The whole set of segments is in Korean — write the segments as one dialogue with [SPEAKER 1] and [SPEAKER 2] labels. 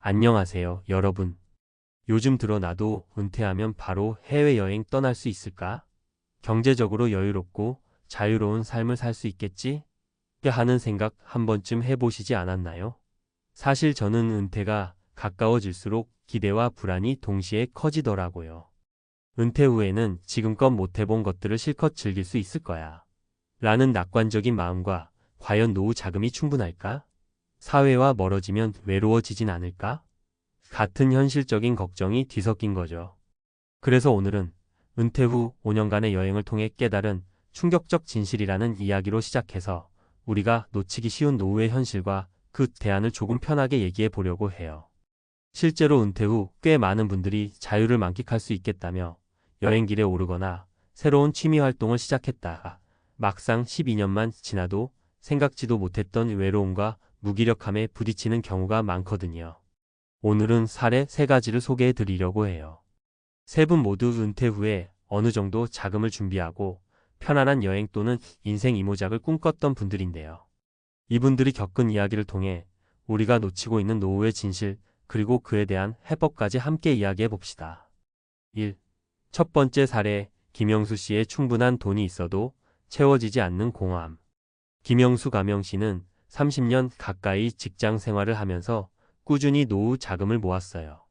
[SPEAKER 1] 안녕하세요, 여러분. 요즘 들어 나도 은퇴하면 바로 해외여행 떠날 수 있을까? 경제적으로 여유롭고 자유로운 삶을 살 수 있겠지? 하는 생각 한 번쯤 해보시지 않았나요? 사실 저는 은퇴가 가까워질수록 기대와 불안이 동시에 커지더라고요. 은퇴 후에는 지금껏 못 해본 것들을 실컷 즐길 수 있을 거야. 라는 낙관적인 마음과 과연 노후 자금이 충분할까? 사회와 멀어지면 외로워지진 않을까? 같은 현실적인 걱정이 뒤섞인 거죠. 그래서 오늘은 은퇴 후 5년간의 여행을 통해 깨달은 충격적 진실이라는 이야기로 시작해서 우리가 놓치기 쉬운 노후의 현실과 그 대안을 조금 편하게 얘기해 보려고 해요. 실제로 은퇴 후 꽤 많은 분들이 자유를 만끽할 수 있겠다며 여행길에 오르거나 새로운 취미 활동을 시작했다가 막상 12년만 지나도 생각지도 못했던 외로움과 무기력함에 부딪히는 경우가 많거든요. 오늘은 사례 3가지를 소개해 드리려고 해요. 세 분 모두 은퇴 후에 어느 정도 자금을 준비하고 편안한 여행 또는 인생 이모작을 꿈꿨던 분들인데요. 이분들이 겪은 이야기를 통해 우리가 놓치고 있는 노후의 진실 그리고 그에 대한 해법까지 함께 이야기해 봅시다. 1. 첫 번째 사례, 김영수 씨의 충분한 돈이 있어도 채워지지 않는 공허함. 김영수 가명 씨는 30년 가까이 직장 생활을 하면서 꾸준히 노후 자금을 모았어요.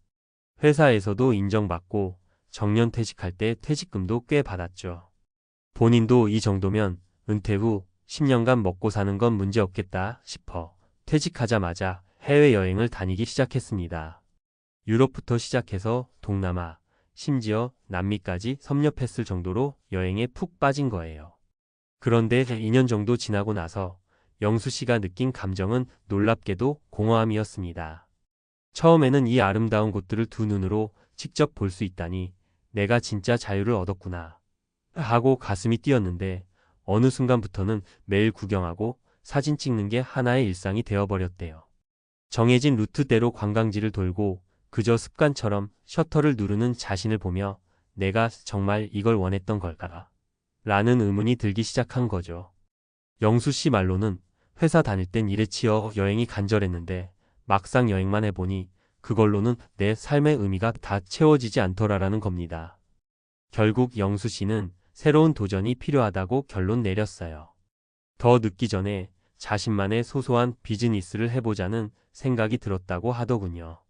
[SPEAKER 1] 회사에서도 인정받고 정년 퇴직할 때 퇴직금도 꽤 받았죠. 본인도 이 정도면 은퇴 후 10년간 먹고 사는 건 문제 없겠다 싶어 퇴직하자마자 해외여행을 다니기 시작했습니다. 유럽부터 시작해서 동남아, 심지어 남미까지 섭렵했을 정도로 여행에 푹 빠진 거예요. 그런데 2년 정도 지나고 나서 영수 씨가 느낀 감정은 놀랍게도 공허함이었습니다. 처음에는 이 아름다운 곳들을 두 눈으로 직접 볼 수 있다니 내가 진짜 자유를 얻었구나 하고 가슴이 뛰었는데 어느 순간부터는 매일 구경하고 사진 찍는 게 하나의 일상이 되어버렸대요. 정해진 루트대로 관광지를 돌고 그저 습관처럼 셔터를 누르는 자신을 보며 내가 정말 이걸 원했던 걸까? 라는 의문이 들기 시작한 거죠. 영수 씨 말로는 회사 다닐 땐 일에 치여 여행이 간절했는데 막상 여행만 해보니 그걸로는 내 삶의 의미가 다 채워지지 않더라라는 겁니다. 결국 영수 씨는 새로운 도전이 필요하다고 결론 내렸어요. 더 늦기 전에 자신만의 소소한 비즈니스를 해보자는 생각이 들었다고 하더군요.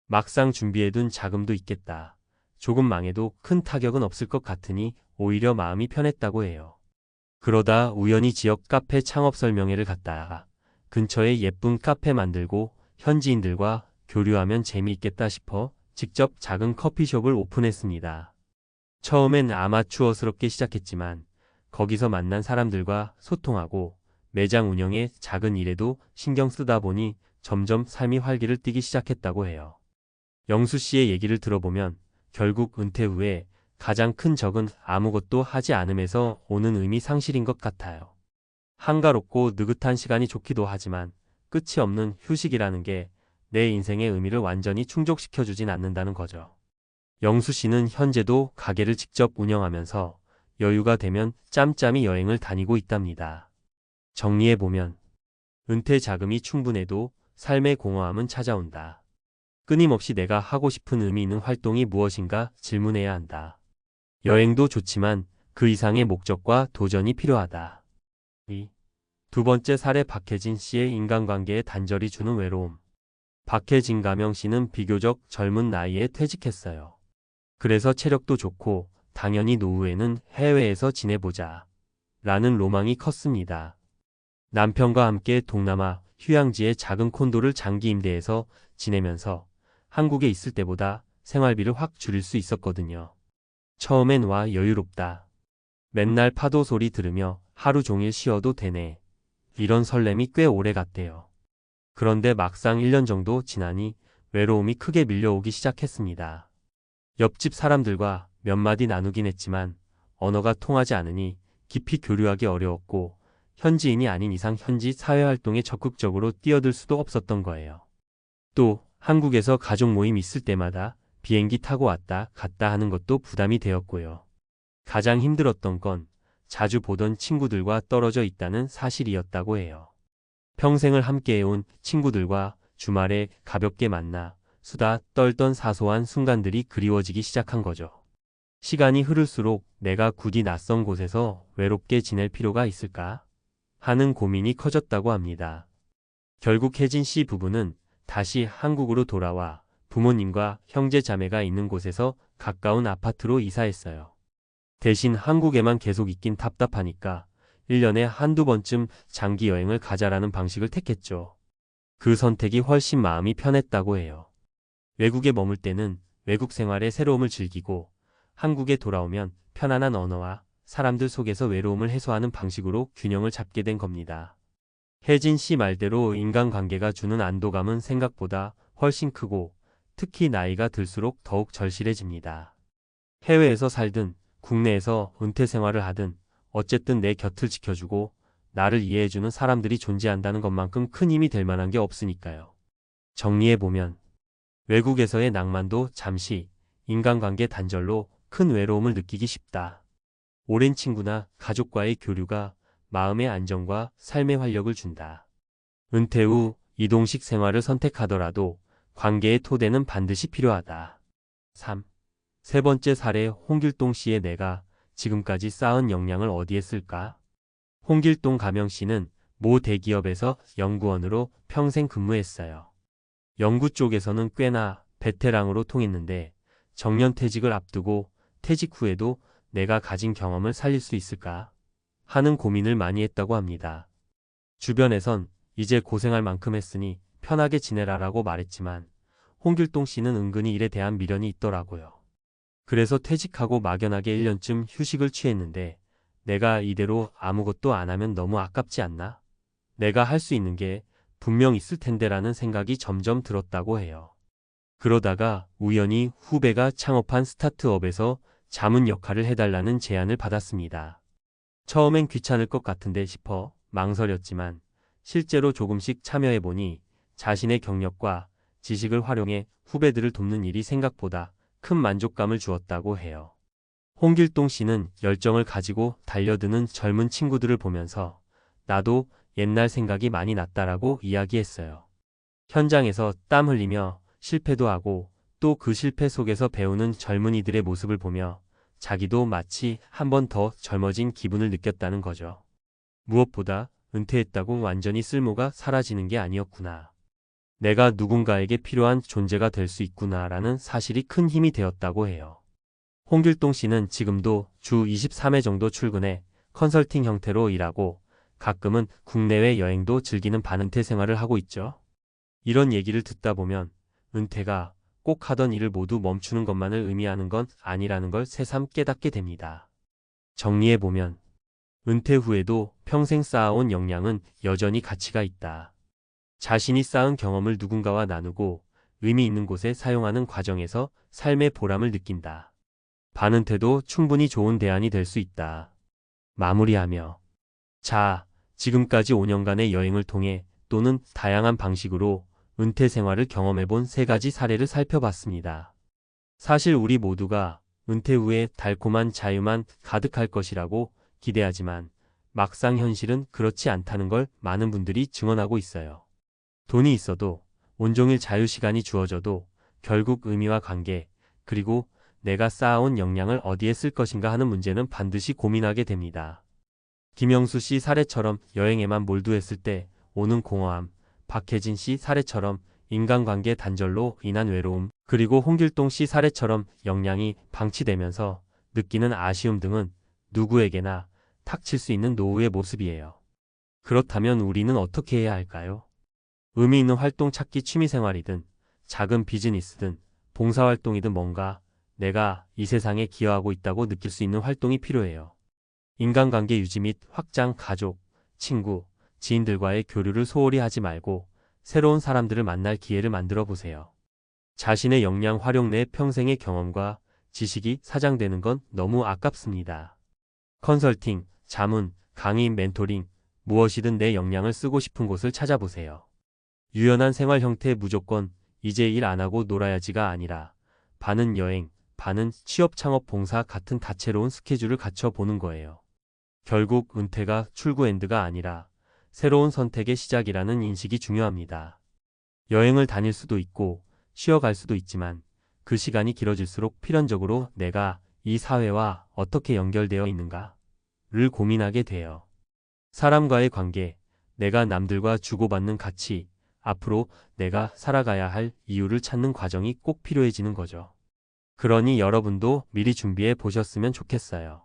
[SPEAKER 1] 막상 준비해둔 자금도 있겠다. 조금 망해도 큰 타격은 없을 것 같으니 오히려 마음이 편했다고 해요. 그러다 우연히 지역 카페 창업 설명회를 갔다가 근처에 예쁜 카페 만들고 현지인들과 교류하면 재미있겠다 싶어 직접 작은 커피숍을 오픈했습니다. 처음엔 아마추어스럽게 시작했지만 거기서 만난 사람들과 소통하고 매장 운영에 작은 일에도 신경 쓰다 보니 점점 삶이 활기를 띠기 시작했다고 해요. 영수 씨의 얘기를 들어보면 결국 은퇴 후에 가장 큰 적은 아무것도 하지 않음에서 오는 의미 상실인 것 같아요. 한가롭고 느긋한 시간이 좋기도 하지만 끝이 없는 휴식이라는 게 내 인생의 의미를 완전히 충족시켜주진 않는다는 거죠. 영수 씨는 현재도 가게를 직접 운영하면서 여유가 되면 짬짬이 여행을 다니고 있답니다. 정리해보면 은퇴 자금이 충분해도 삶의 공허함은 찾아온다. 끊임없이 내가 하고 싶은 의미 있는 활동이 무엇인가 질문해야 한다. 여행도 좋지만 그 이상의 목적과 도전이 필요하다. 2. 두 번째 사례 박혜진 씨의 인간관계에 단절이 주는 외로움. 박혜진 가명 씨는 비교적 젊은 나이에 퇴직했어요. 그래서 체력도 좋고 당연히 노후에는 해외에서 지내보자 라는 로망이 컸습니다. 남편과 함께 동남아 휴양지의 작은 콘도를 장기 임대해서 지내면서 한국에 있을 때보다 생활비를 확 줄일 수 있었거든요. 처음엔 와 여유롭다. 맨날 파도 소리 들으며 하루 종일 쉬어도 되네. 이런 설렘이 꽤 오래 갔대요. 그런데 막상 1년 정도 지나니 외로움이 크게 밀려오기 시작했습니다. 옆집 사람들과 몇 마디 나누긴 했지만 언어가 통하지 않으니 깊이 교류하기 어려웠고 현지인이 아닌 이상 현지 사회활동에 적극적으로 뛰어들 수도 없었던 거예요. 또 한국에서 가족 모임 있을 때마다 비행기 타고 왔다 갔다 하는 것도 부담이 되었고요. 가장 힘들었던 건 자주 보던 친구들과 떨어져 있다는 사실이었다고 해요. 평생을 함께해온 친구들과 주말에 가볍게 만나 수다 떨던 사소한 순간들이 그리워지기 시작한 거죠. 시간이 흐를수록 내가 굳이 낯선 곳에서 외롭게 지낼 필요가 있을까 하는 고민이 커졌다고 합니다. 결국 혜진 씨 부부는 다시 한국으로 돌아와 부모님과 형제 자매가 있는 곳에서 가까운 아파트로 이사했어요. 대신 한국에만 계속 있긴 답답하니까 1년에 한두 번쯤 장기 여행을 가자라는 방식을 택했죠. 그 선택이 훨씬 마음이 편했다고 해요. 외국에 머물 때는 외국 생활의 새로움을 즐기고 한국에 돌아오면 편안한 언어와 사람들 속에서 외로움을 해소하는 방식으로 균형을 잡게 된 겁니다. 혜진 씨 말대로 인간관계가 주는 안도감은 생각보다 훨씬 크고 특히 나이가 들수록 더욱 절실해집니다. 해외에서 살든 국내에서 은퇴 생활을 하든 어쨌든 내 곁을 지켜주고 나를 이해해주는 사람들이 존재한다는 것만큼 큰 힘이 될 만한 게 없으니까요. 정리해보면 외국에서의 낭만도 잠시, 인간관계 단절로 큰 외로움을 느끼기 쉽다. 오랜 친구나 가족과의 교류가 마음의 안정과 삶의 활력을 준다. 은퇴 후 이동식 생활을 선택하더라도 관계의 토대는 반드시 필요하다. 3. 세 번째 사례 홍길동 씨의 내가 지금까지 쌓은 역량을 어디에 쓸까? 홍길동 가명 씨는 모 대기업에서 연구원으로 평생 근무했어요. 연구 쪽에서는 꽤나 베테랑으로 통했는데 정년퇴직을 앞두고 퇴직 후에도 내가 가진 경험을 살릴 수 있을까 하는 고민을 많이 했다고 합니다. 주변에선 이제 고생할 만큼 했으니 편하게 지내라라고 말했지만 홍길동 씨는 은근히 일에 대한 미련이 있더라고요. 그래서 퇴직하고 막연하게 1년쯤 휴식을 취했는데 내가 이대로 아무것도 안 하면 너무 아깝지 않나? 내가 할 수 있는 게 분명 있을 텐데라는 생각이 점점 들었다고 해요. 그러다가 우연히 후배가 창업한 스타트업에서 자문 역할을 해달라는 제안을 받았습니다. 처음엔 귀찮을 것 같은데 싶어 망설였지만 실제로 조금씩 참여해보니 자신의 경력과 지식을 활용해 후배들을 돕는 일이 생각보다 큰 만족감을 주었다고 해요. 홍길동 씨는 열정을 가지고 달려드는 젊은 친구들을 보면서 나도 옛날 생각이 많이 났다라고 이야기했어요. 현장에서 땀 흘리며 실패도 하고 또 그 실패 속에서 배우는 젊은이들의 모습을 보며 자기도 마치 한 번 더 젊어진 기분을 느꼈다는 거죠. 무엇보다 은퇴했다고 완전히 쓸모가 사라지는 게 아니었구나. 내가 누군가에게 필요한 존재가 될 수 있구나라는 사실이 큰 힘이 되었다고 해요. 홍길동 씨는 지금도 주 23회 정도 출근해 컨설팅 형태로 일하고 가끔은 국내외 여행도 즐기는 반은퇴 생활을 하고 있죠. 이런 얘기를 듣다 보면 은퇴가 꼭 하던 일을 모두 멈추는 것만을 의미하는 건 아니라는 걸 새삼 깨닫게 됩니다. 정리해보면 은퇴 후에도 평생 쌓아온 역량은 여전히 가치가 있다. 자신이 쌓은 경험을 누군가와 나누고 의미 있는 곳에 사용하는 과정에서 삶의 보람을 느낀다. 반은퇴도 충분히 좋은 대안이 될 수 있다. 마무리하며 자, 지금까지 5년간의 여행을 통해 또는 다양한 방식으로 은퇴 생활을 경험해본 3가지 사례를 살펴봤습니다. 사실 우리 모두가 은퇴 후에 달콤한 자유만 가득할 것이라고 기대하지만 막상 현실은 그렇지 않다는 걸 많은 분들이 증언하고 있어요. 돈이 있어도 온종일 자유시간이 주어져도 결국 의미와 관계, 그리고 내가 쌓아온 역량을 어디에 쓸 것인가 하는 문제는 반드시 고민하게 됩니다. 김영수 씨 사례처럼 여행에만 몰두했을 때 오는 공허함, 박혜진 씨 사례처럼 인간관계 단절로 인한 외로움, 그리고 홍길동 씨 사례처럼 역량이 방치되면서 느끼는 아쉬움 등은 누구에게나 닥칠 수 있는 노후의 모습이에요. 그렇다면 우리는 어떻게 해야 할까요? 의미 있는 활동 찾기 취미생활이든 작은 비즈니스든 봉사활동이든 뭔가 내가 이 세상에 기여하고 있다고 느낄 수 있는 활동이 필요해요. 인간관계 유지 및 확장, 가족, 친구, 지인들과의 교류를 소홀히 하지 말고 새로운 사람들을 만날 기회를 만들어 보세요. 자신의 역량 활용 내 평생의 경험과 지식이 사장되는 건 너무 아깝습니다. 컨설팅, 자문, 강의, 멘토링, 무엇이든 내 역량을 쓰고 싶은 곳을 찾아보세요. 유연한 생활 형태 무조건 이제 일 안 하고 놀아야지가 아니라 반은 여행, 반은 취업, 창업, 봉사 같은 다채로운 스케줄을 갖춰보는 거예요. 결국 은퇴가 출구 엔드가 아니라 새로운 선택의 시작이라는 인식이 중요합니다. 여행을 다닐 수도 있고 쉬어갈 수도 있지만 그 시간이 길어질수록 필연적으로 내가 이 사회와 어떻게 연결되어 있는가를 고민하게 돼요. 사람과의 관계, 내가 남들과 주고받는 가치, 앞으로 내가 살아가야 할 이유를 찾는 과정이 꼭 필요해지는 거죠. 그러니 여러분도 미리 준비해 보셨으면 좋겠어요.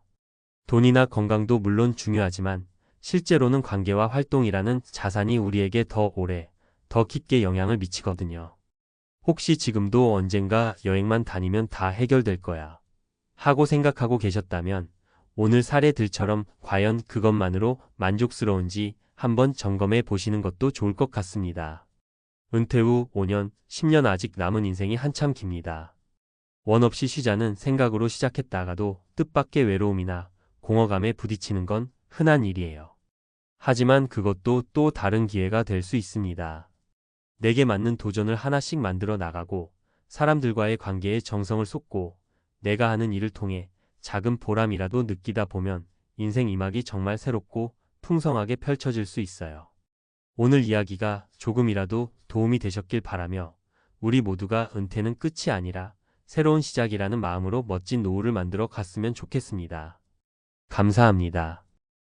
[SPEAKER 1] 돈이나 건강도 물론 중요하지만 실제로는 관계와 활동이라는 자산이 우리에게 더 오래, 더 깊게 영향을 미치거든요. 혹시 지금도 언젠가 여행만 다니면 다 해결될 거야 하고 생각하고 계셨다면 오늘 사례들처럼 과연 그것만으로 만족스러운지 한번 점검해 보시는 것도 좋을 것 같습니다. 은퇴 후 5년, 10년 아직 남은 인생이 한참 깁니다. 원 없이 쉬자는 생각으로 시작했다가도 뜻밖의 외로움이나 공허감에 부딪히는 건 흔한 일이에요. 하지만 그것도 또 다른 기회가 될 수 있습니다. 내게 맞는 도전을 하나씩 만들어 나가고 사람들과의 관계에 정성을 쏟고 내가 하는 일을 통해 작은 보람이라도 느끼다 보면 인생 이막이 정말 새롭고 풍성하게 펼쳐질 수 있어요. 오늘 이야기가 조금이라도 도움이 되셨길 바라며 우리 모두가 은퇴는 끝이 아니라 새로운 시작이라는 마음으로 멋진 노후를 만들어 갔으면 좋겠습니다. 감사합니다.